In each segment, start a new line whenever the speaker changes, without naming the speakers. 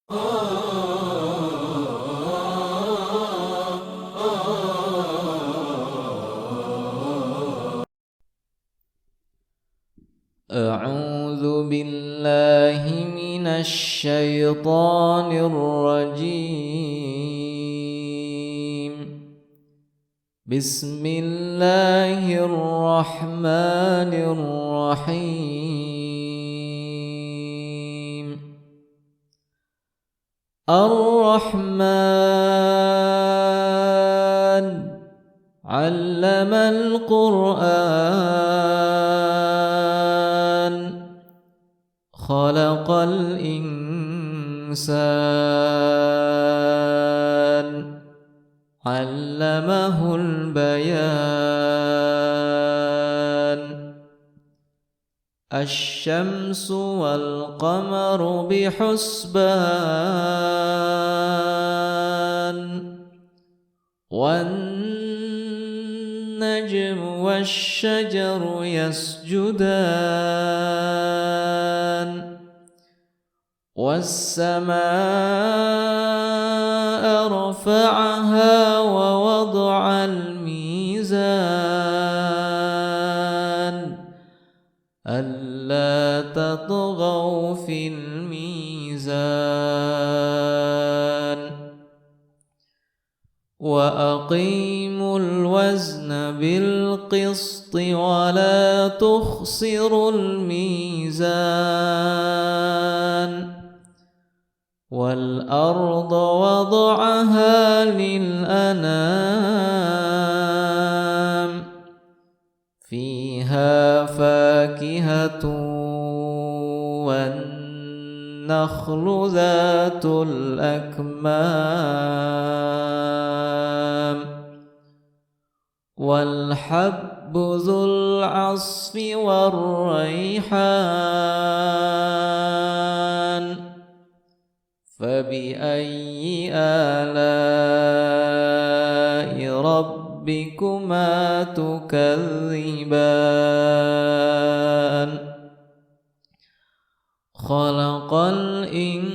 أعوذ بالله من الشيطان الرجيم. بسم الله الرحمن الرحيم. الرحمن علم القرآن خلق الإنسان علمه البيان. الشمس والقمر بحسبان والنجم والشجر يسجدان والسماء رفعها ووضع الميزان ألا تطغوا في الميزان وأقيموا الوزن بالقسط ولا تخسروا الميزان والأرض وضعها للأنام فيها فاكهة والنخل ذات الأكمام والحب ذو العصف والريحان فبأي آلاء ربكما تكذبان خلق الإنسان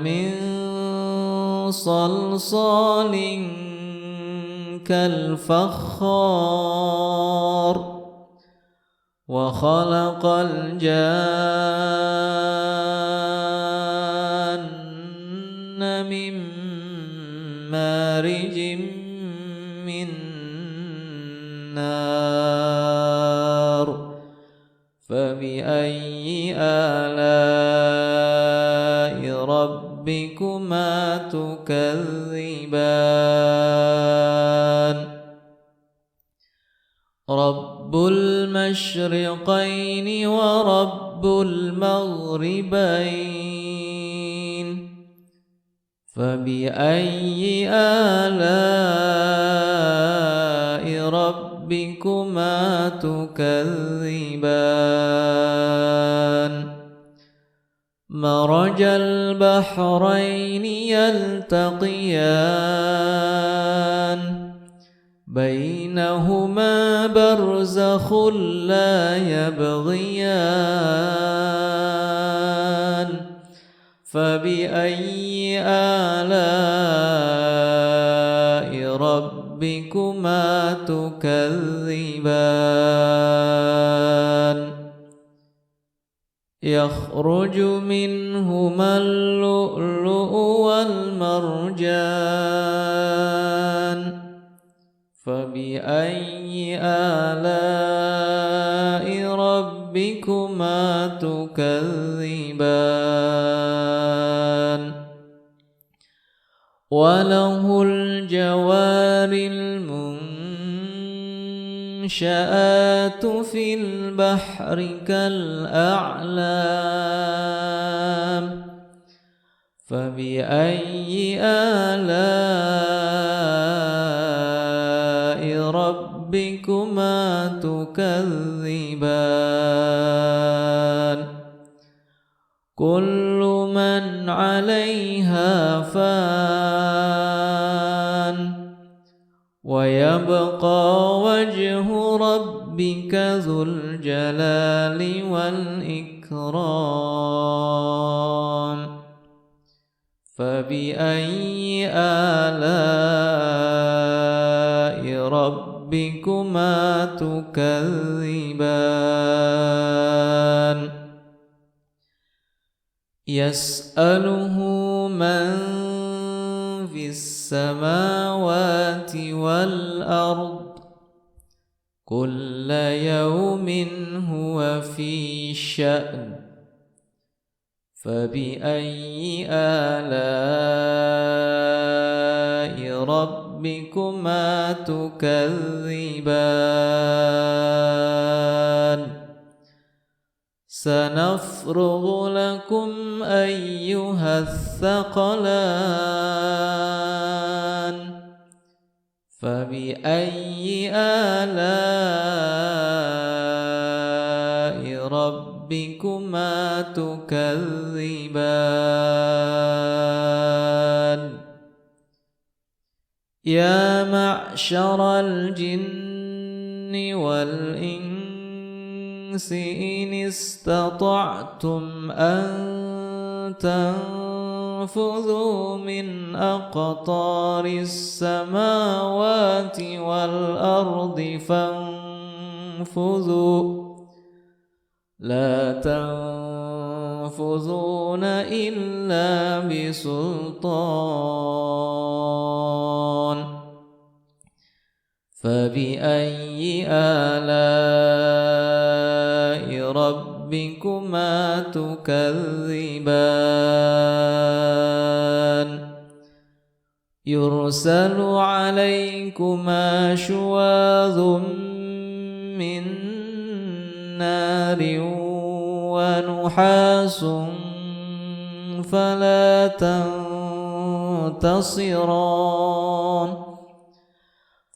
من صلصال كالفخار وخلق الجان من مارج من نار فبأي آلاء ربكما تكذبان رب المشرقين ورب المغربين فبأي آلاء ربكما تكذبان مرج البحرين يلتقيان بينهما برزخ لا يبغيان فبأي آلاء ربكما تكذبان يخرج منهما اللؤلؤ والمرجان فبأي آلاء ربكما تكذبان وله الجوار المنشآت في البحر كالأعلام فبأي آلاء ربكما تكذبان كل من عليها فان ويبقى وجه ربك ذو الجلال والإكرام فبأي آلاء ربكما تكذبان يسأله من في السماوات والأرض كل يوم هو في شأن فبأي آلاء ربكما تكذبان سنفرغ لكم أيها الثقلان فبأي آلاء ربكما تكذبان يا معشر الجن والإنس إن استطعتم أن تنفذوا من أقطار السماوات والأرض فانفذوا لا تنفذون إلا بسلطان فبأي آلاء ربكما تكذبان يرسل عليكما شواظ من نار ونحاس فلا تنتصران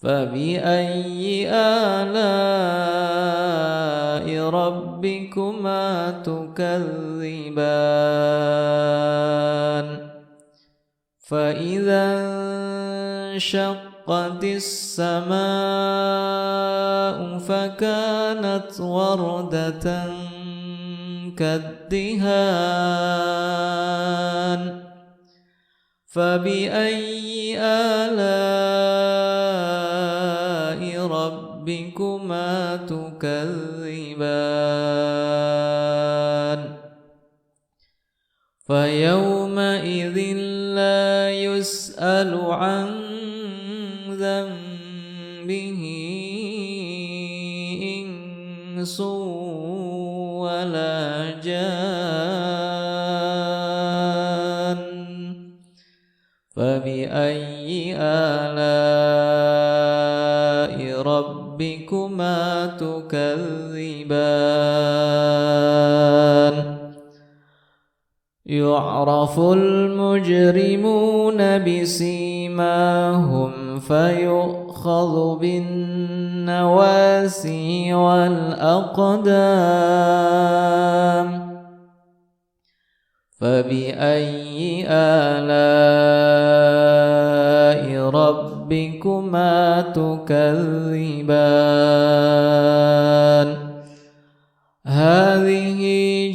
فبأي آلاء ربكما تكذبان فإذا انشقت السماء فكانت وردة كالدهان فبأي آلاء ربكما تكذبان فيومئذ لا يسأل عن ذنبه إنس ولا جان فبأي آلاء ربكما تكذبان يعرف المجرمون بسيماهم فيؤخذ بالنواسي والأقدام فبأي آلاء ربكما تكذبان هذه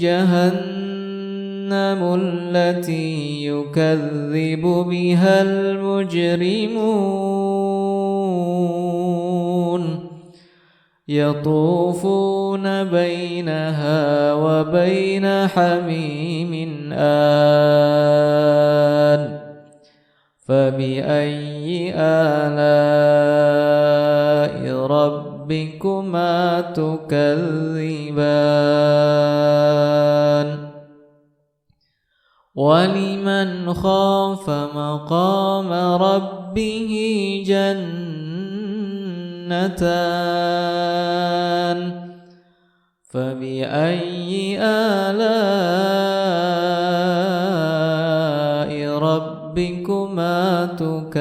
جهنم التي يكذب بها المجرمون يطوفون بينها وبين حميم آن فبأي آلاء ربكما تكذبان ولمن خاف مقام ربه جنتان فبأي آلاء ربكما تكذبان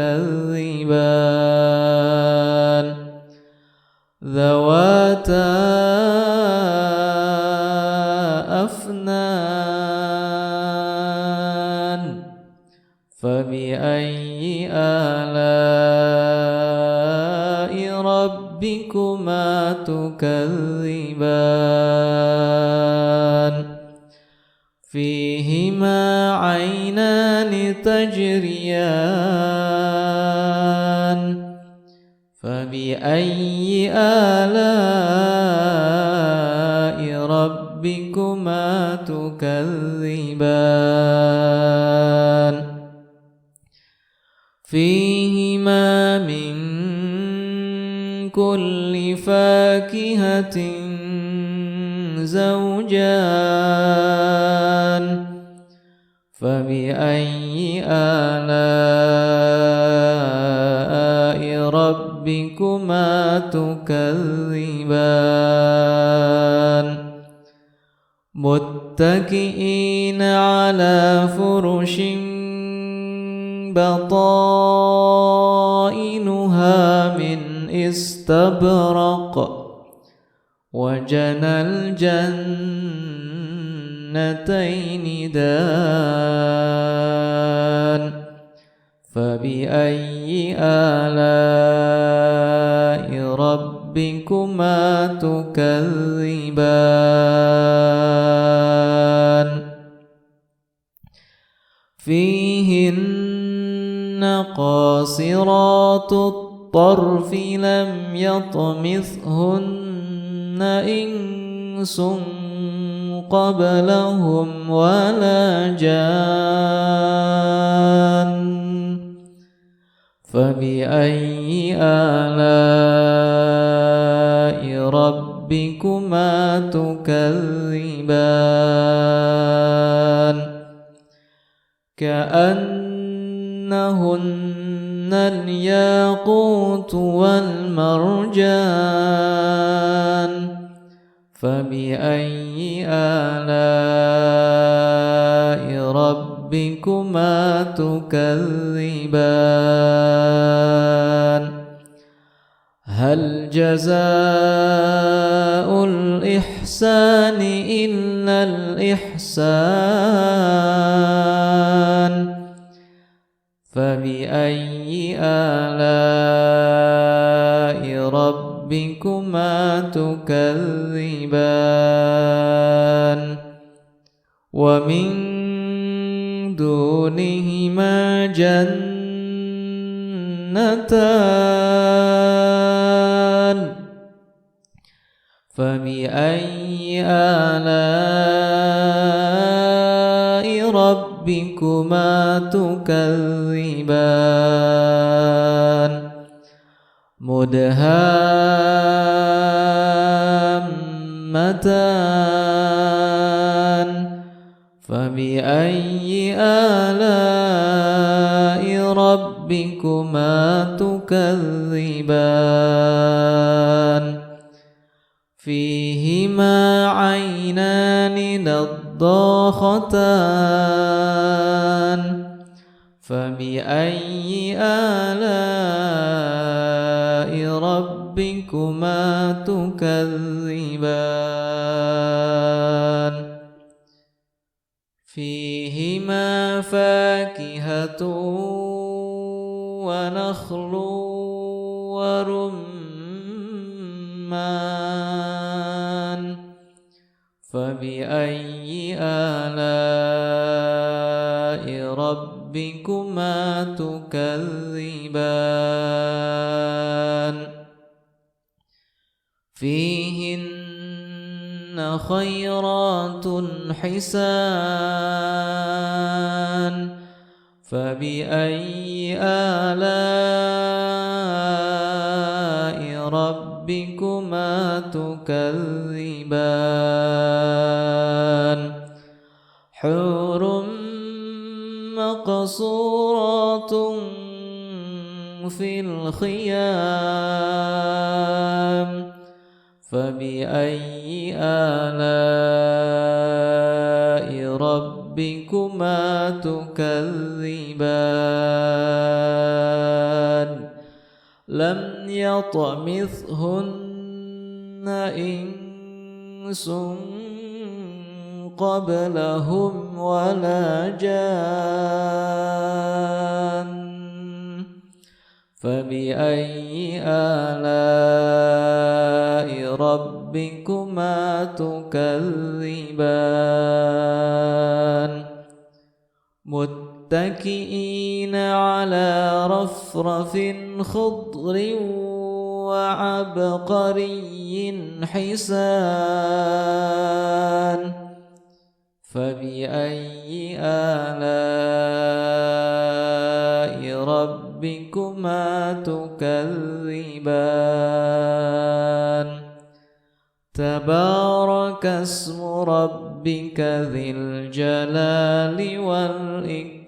ذواتا أفنان فبأي آلاء ربكما تكذبان فيهما عينان تجريان فبأي آلاء ربكما تكذبان فيهما من كل فاكهة زوجان فبأي آلاء ربكما تكذبان متكئين على فرش بطائنها من استبرق وجنى الجنتين دان فبأي آلاء ربكما تكذبان فيهن قاصرات الطرف لم يطمثهن إنس قبلهم ولا جان فبأي آلاء ربكما تكذبان كأنهن الياقوت والمرجان فبأي آلاء ربكما تكذبان هل جزاء الإحسان إلا الإحسان فبأي آلاء ربكما تكذبان ومن دونهما جنتان فبأي آلاء ربكما تكذبان مدهامتان فبأي آلاء ربكما تكذبان فيهما عينان نضاختان فبأي آلاء ربكما تكذبان فيهما فاكهة ونخل ورمان فبأي آلاء ربكما تكذبان فيهن خيرات حسان فبأي آلاء ربكما تكذبان حور مقصورات في الخيام فبأي آلاء ربكما تكذبان لم يطمثهن إنس قبلهم ولا جان فبأي آلاء ربكما تكذبان متكئين على رفرف خضر وعبقري حسان فبأي آلاء ربكما تكذبان تبارك اسم ربك ذي الجلال والإكرام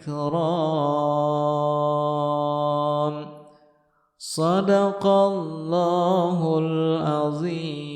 صدق الله العظيم.